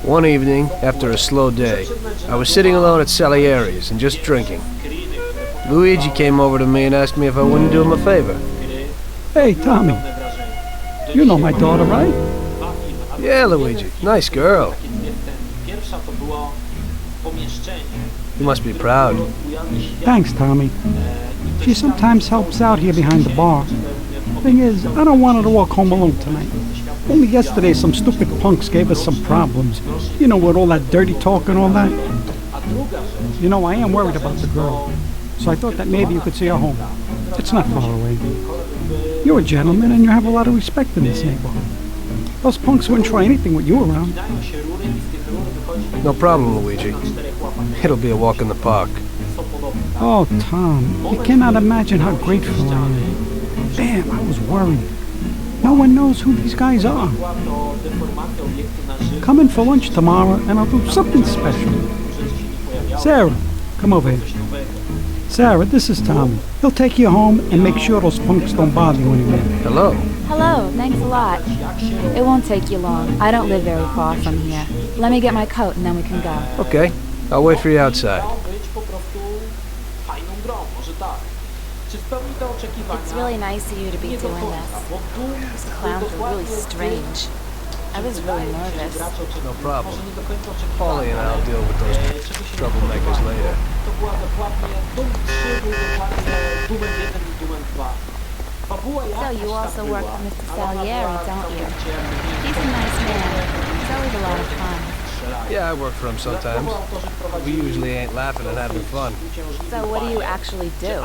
One evening, after a slow day, I was sitting alone at Salieri's and just drinking. Luigi came over to me and asked me if I wouldn't do him a favor. Hey, Tommy. You know my daughter, right? Yeah, Luigi. Nice girl. You must be proud. Thanks, Tommy. She sometimes helps out here behind the bar. Thing is, I don't want her to walk home alone tonight. Only yesterday some stupid punks gave us some problems. You know, with all that dirty talk and all that. You know, I am worried about the girl. So I thought that maybe you could see her home. It's not far away. You're a gentleman and you have a lot of respect in this neighborhood. Those punks wouldn't try anything with you around. No problem, Luigi. It'll be a walk in the park. Oh, Tom, you cannot imagine how grateful I am. Damn, I was worried. No one knows who these guys are. Come in for lunch tomorrow and I'll do something special. Sarah, come over here. Sarah, this is Tommy. He'll take you home and make sure those punks don't bother you anymore. Hello. Hello, thanks a lot. It won't take you long. I don't live very far from here. Let me get my coat and then we can go. Okay, I'll wait for you outside. It's really nice of you to be doing this. Those clowns were really strange. I was really nervous. No problem. Paulie and I'll deal with those troublemakers later. So you also work for Mr. Salieri, don't you? He's a nice man. He's always a lot of fun. Yeah, I work for him sometimes. We usually ain't laughing and having fun. So what do you actually do?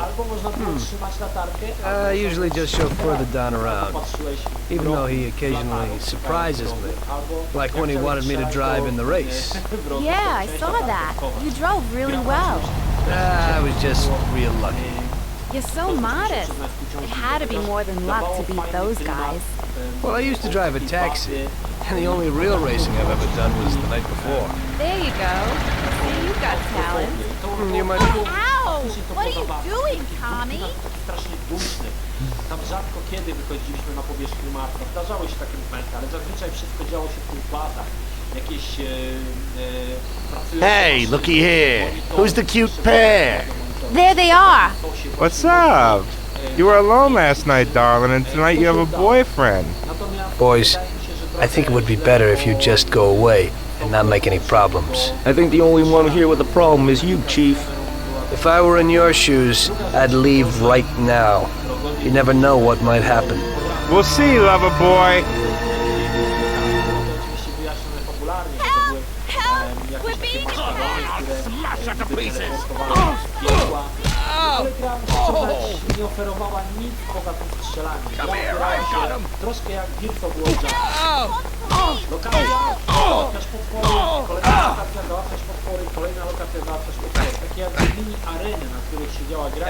I usually just chauffeur the Don around, even though he occasionally surprises me, like when he wanted me to drive in the race. Yeah, I saw that. You drove really well. I was just real lucky. You're so modest. It had to be more than luck to beat those guys. Well, I used to drive a taxi, and the only real racing I've ever done was the night before. There you go. See, you got talent. You might... Ow! What are you doing, Tommy? Tam rzadko kiedy wychodziliśmy na powierzchnię Marsa. Zdarzały się takie momenty, ale zazwyczaj wszystko działo się w tych latach. Jakieś Hey, looky here. Who's the cute pair? There they are. What's up? You were alone last night, darling, and tonight you have a boyfriend. Boys, I think it would be better if you just go away and not make any problems. I think the only one here with a problem is you, Chief. If I were in your shoes, I'd leave right now. You never know what might happen. We'll see, lover boy. Help! We're being Smash to pieces! nie oferowała nic poza tym strzelaniem. Troszkę jak Gilco było lokacja, załatwiasz potwory, kolejna lokacja, załatwiasz potwory, kolejna lokacja, załatwiasz potwory. Takie jak mini areny, na których siedziała gra,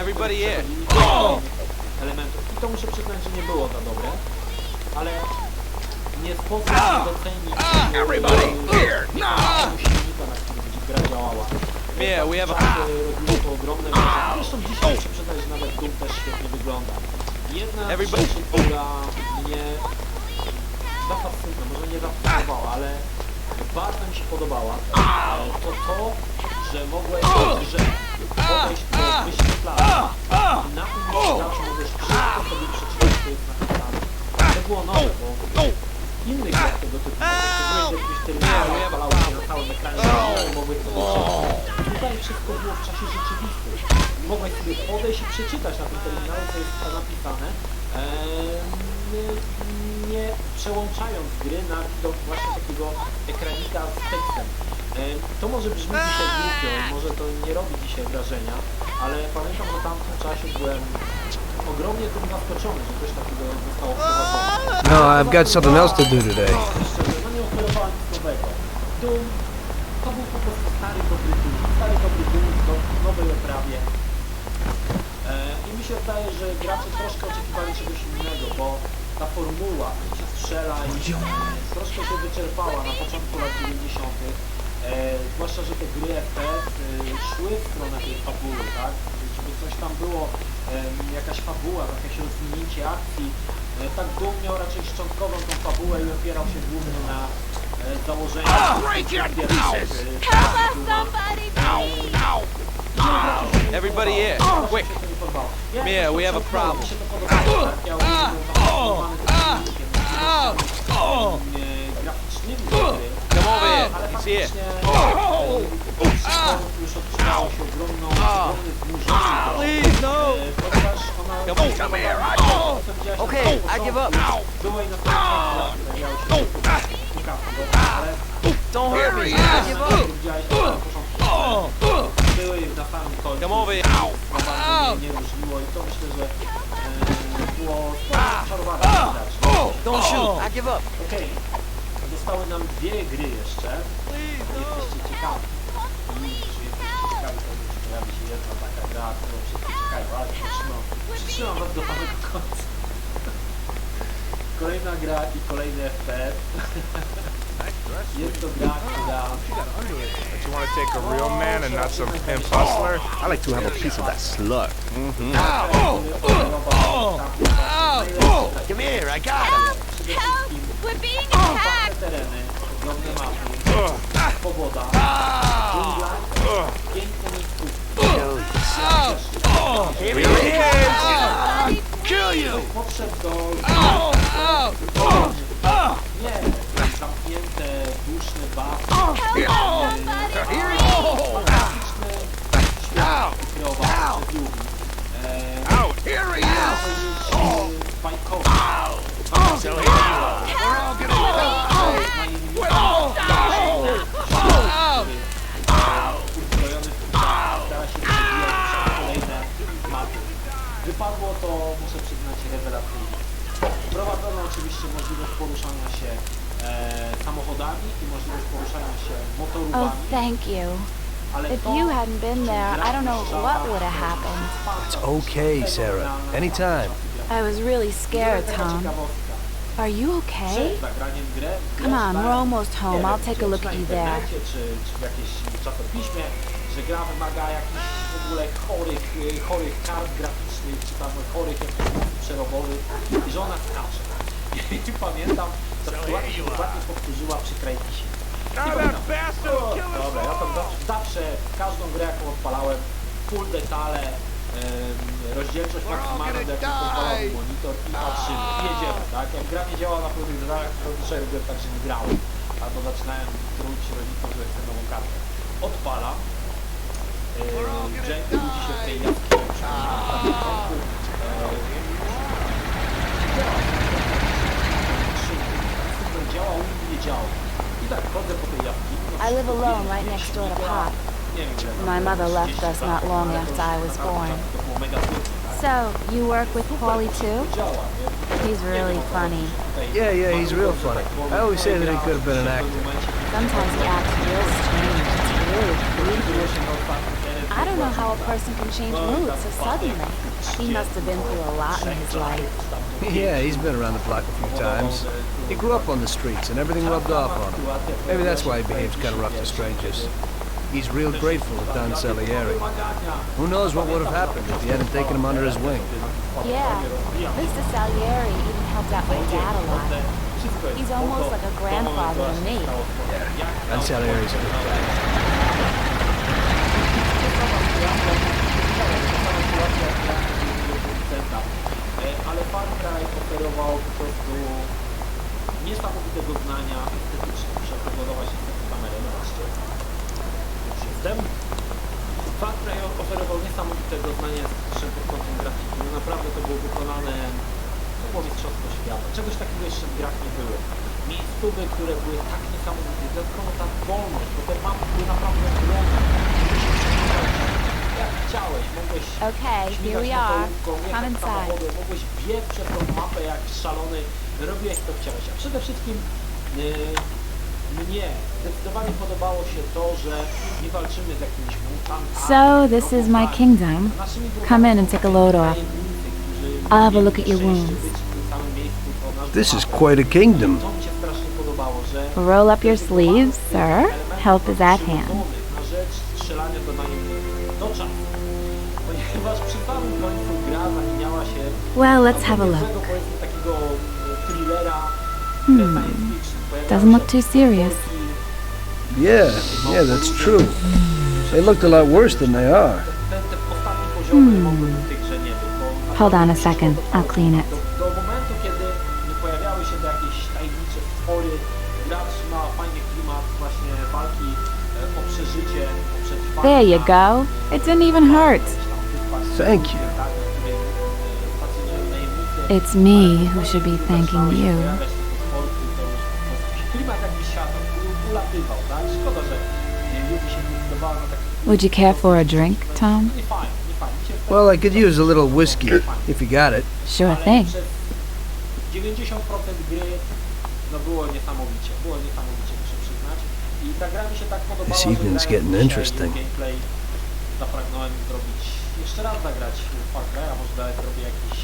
elementów. I to muszę przyznać, że nie było za dobre, ale nie sposób docenić silnika, na którym gra działała. Yeah, we have a... Robiło to ogromne wrażenie. Zresztą dzisiaj muszę przyznać, że nawet Doom też świetnie wygląda. Jedna rzecz, która mnie zafascynowała, może nie zafascynowała, ale bardzo mi się podobała, to, że mogłeś podejść do wyświetlania i na tym wyświetlaczu możesz wszystko sobie przeczytać, co jest napisane. To było nowe, bo innych jak tego typu, jak jakieś terminale odpalały się na całym ekranie, mogłeś to przeczytać. Tutaj wszystko było w czasie rzeczywistym. Mogłeś sobie podejść i przeczytać na tym terminalu, co jest napisane, nie przełączając gry na widok właśnie takiego ekranika z tekstem. To może brzmi dzisiaj głupio, może to nie robi dzisiaj wrażenia, ale pamiętam, że w tamtym czasie byłem ogromnie tym zaskoczony, że coś takiego zostało wprowadzone. No, I've got something else to do today. No nie oferowałem nic nowego. Doom to był po prostu stary dobry Doom w nowej oprawie. I mi się wydaje, że gracze troszkę oczekiwali czegoś innego, bo ta formuła, gdzie strzela i troszkę się wyczerpała na początku lat 90. Zwłaszcza, że te gry FPS szły w stronę tej fabuły, tak? Żeby coś tam było, jakaś fabuła, jakieś rozwinięcie akcji. Tak Doom miał raczej szczątkową tą fabułę i opierał się głównie na założeniu. Everybody here, quick. Mia, we have a problem. Come over here. He's here. Please, no. Come here. Okay, I give up. Don't hurt me. I give up. Come over here. Nie różniło i to myślę, że było czarowane. Don't shoot. I give up. Okej. Zostały nam dwie gry jeszcze. Jesteście ciekawi. Czy jesteście ciekawi tego, czy pojawi się jedna taka gra, którą wszyscy czekają, ale przytrzymam was do samego końca. Kolejna gra i kolejny FPS. Jest to gra, która... But you want to take a real man and not some pimp hustler? I like to have a piece of that slug. Come here, I got him. Help! We're being attacked! Tereny, ogromne mapy, pogoda, dżungla, piękne miejscówki. Kill you! Podszedł do... Nie, zamknięte, duszne bawy. Fantastyczne świat kreowany przez ludzi. Bajkowy. Wypadło to, muszę przyznać, rewelacyjnie. Wprowadzono oczywiście możliwość poruszania się samochodami i możliwość poruszania się motorówami. Oh, thank you. If you hadn't been there, I don't know what would have happened. It's okay, Sarah. Anytime. I was really scared, Tom. Are you okay? Come on, we're almost home. I'll take a look at you there. Czy w jakimś czasopiśmie, że gra wymaga jakichś w ogóle chorych kart graficznych, czy tam chorych jakichś przerobowych i że ona skacze. I pamiętam, ta sytuacja się dokładnie powtórzyła przy Krajpisie. Dobra, ja tam zawsze każdą grę, jaką odpalałem, full detale, rozdzielczość maksymalna, do jakiej pozwalał monitor i patrzymy, i jedziemy, tak? Jak gra nie działa na pewnych zadaniach, to zazwyczaj robiłem tak, że nie grałem. Albo zaczynałem truć rodzicom, że chcę nową kartę. Odpalam, Jane budzi się w tej jaskini, działa, u mnie nie działa. I tak chodzę po tej jaskini. I live alone right next door to Pop. My mother left us not long after I was born. So, you work with Paulie too? He's really funny. Yeah, he's real funny. I always say that he could have been an actor. Sometimes he acts real strange. It's really creepy. I don't know how a person can change moods so suddenly. He must have been through a lot in his life. Yeah, he's been around the block a few times. He grew up on the streets and everything rubbed off on him. Maybe that's why he behaves kind of rough to strangers. He's real grateful to Don Salieri. Who knows what would have happened if he hadn't taken him under his wing. Yeah, Mr. Salieri even helped out my dad a lot. He's almost like a grandfather to me. Don Salieri's a good guy. Ale Far Cry oferował po prostu niesamowite doznania estetyczne. Muszę powodować niestety kamerę na razie. Już jestem. Far Cry oferował niesamowite doznania estetyczne pod kątem grafiki. No naprawdę to było wykonane, to było mistrzostwo świata. Czegoś takiego jeszcze w grach nie było. Miejscówy, które były tak niesamowite, dodatkowo ta wolność, bo te mapy były naprawdę ogromne. Jak chciałeś, mogłeś here we are. Come inside. Mogłeś biec przez tą mapę jak szalony, robiłeś co chciałeś. A przede wszystkim mnie zdecydowanie podobało się to, że nie walczymy z jakimiś mutantami. So, this is my kingdom. Come in and take a load off. I'll have a look at your wounds. This is quite a kingdom. Roll up your sleeves, sir. help is at hand. Na rzecz strzelania do najemników. Do czasu. Ponieważ przy samym końcu gra zamieniała się Well, let's have a w look. powiedzmy takiego thrillera Hmm. Doesn't look too serious. Yeah, that's true. They looked a lot worse than they are. Hold on a second. I'll clean it. Do momentu, kiedy nie pojawiały się jakieś tajemnicze stwory, gra trzymała fajny klimat właśnie walki o przeżycie, o przetrwanie. There you go. It didn't even hurt. Thank you. It's me who should be thanking you. Klimat jakby siatał, ulatywał, tak? Szkoda, że ludzie się nie zdobywało na taki... Would you care for a drink, Tom? Nie fajnie. Well, I could use a little whiskey, if you got it. Sure thing. 90% gry, no było niesamowicie, muszę przyznać. I ta gra mi się tak podobała, This że evening's grając getting dzisiaj interesting. gameplay zapragnąłem zrobić jeszcze raz zagrać w Far Cry, a może nawet zrobię jakiś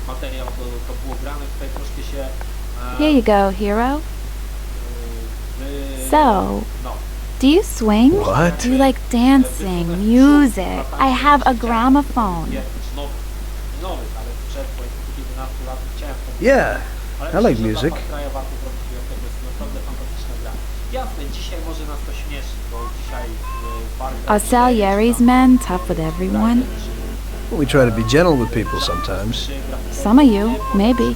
materiał, bo to było grane tutaj troszkę się... Here you go, hero. So, do you swing? What? Do you like dancing, music? I have a gramophone. Yeah, I like music. Are Salieri's men tough with everyone? We try to be gentle with people sometimes, Some of you, maybe.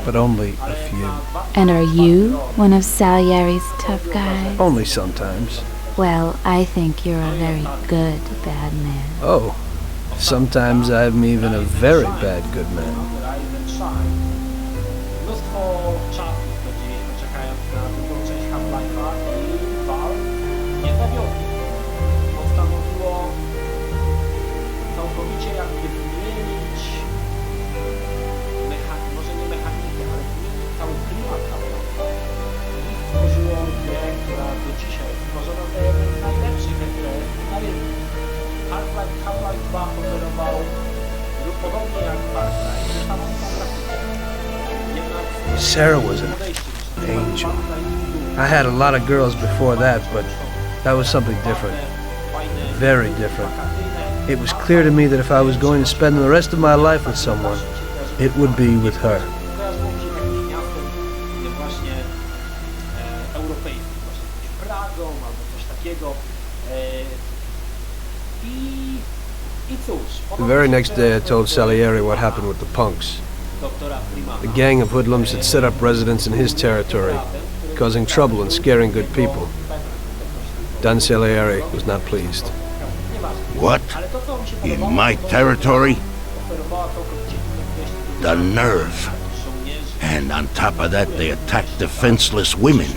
but only a few. And are you one of Salieri's tough guys? Only sometimes. Well, I think you're a very good bad man. Oh, sometimes I'm even a very bad good man. Mnóstwo czasu spędziliśmy czekając na drugą część Half-Life'a i Valve nie zawiodło. Postanowiło całkowicie jakby zmienić może nie mechanikę, ale zmienić cały klimat Half-Life'a. I stworzyło grę, która do dzisiaj jest uważana za jedną z najlepszych gier na rynku. Half-Life 2 oferował podobnie jak Far Cry niesamowitą grafikę. Sarah was an angel. I had a lot of girls before that, but that was something different. Very different. It was clear to me that if I was going to spend the rest of my life with someone, it would be with her. The very next day I told Salieri what happened with the punks. The gang of hoodlums had set up residence in his territory, causing trouble and scaring good people. Don Salieri was not pleased. What? In my territory? The nerve. And on top of that, they attacked defenseless women.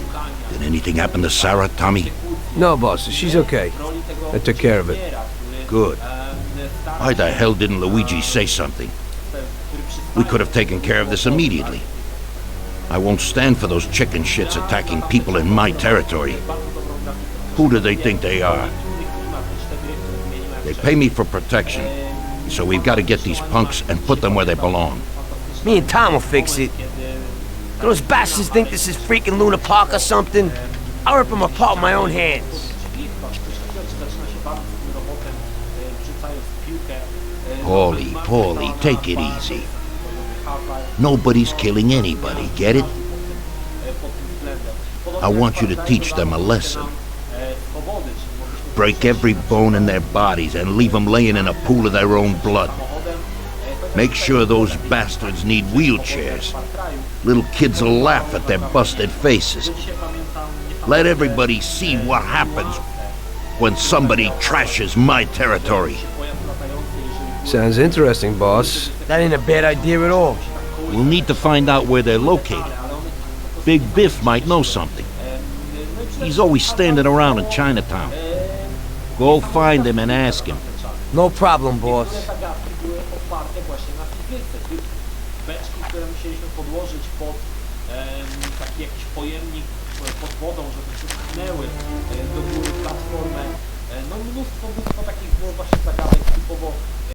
Did anything happen to Sarah, Tommy? No, boss, she's okay. I took care of it. Good. Why the hell didn't Luigi say something? We could have taken care of this immediately. I won't stand for those chicken shits attacking people in my territory. Who do they think they are? They pay me for protection, so we've got to get these punks and put them where they belong. Me and Tom will fix it. Those bastards think this is freaking Luna Park or something? I'll rip them apart with my own hands. Paulie, take it easy. Nobody's killing anybody, get it? I want you to teach them a lesson. Break every bone in their bodies and leave them laying in a pool of their own blood. Make sure those bastards need wheelchairs. Little kids will laugh at their busted faces. Let everybody see what happens when somebody trashes my territory. Sounds interesting, boss. That ain't a bad idea at all. We'll need to find out where they're located. Big Biff might know something. He's always standing around in Chinatown. Go find him and ask him. No problem, boss. Beczki, które musieliśmy podłożyć pod taki jakiś pojemnik pod wodą, żeby przypchnęły do góry platformę. No mnóstwo takich było właśnie zagadek typowo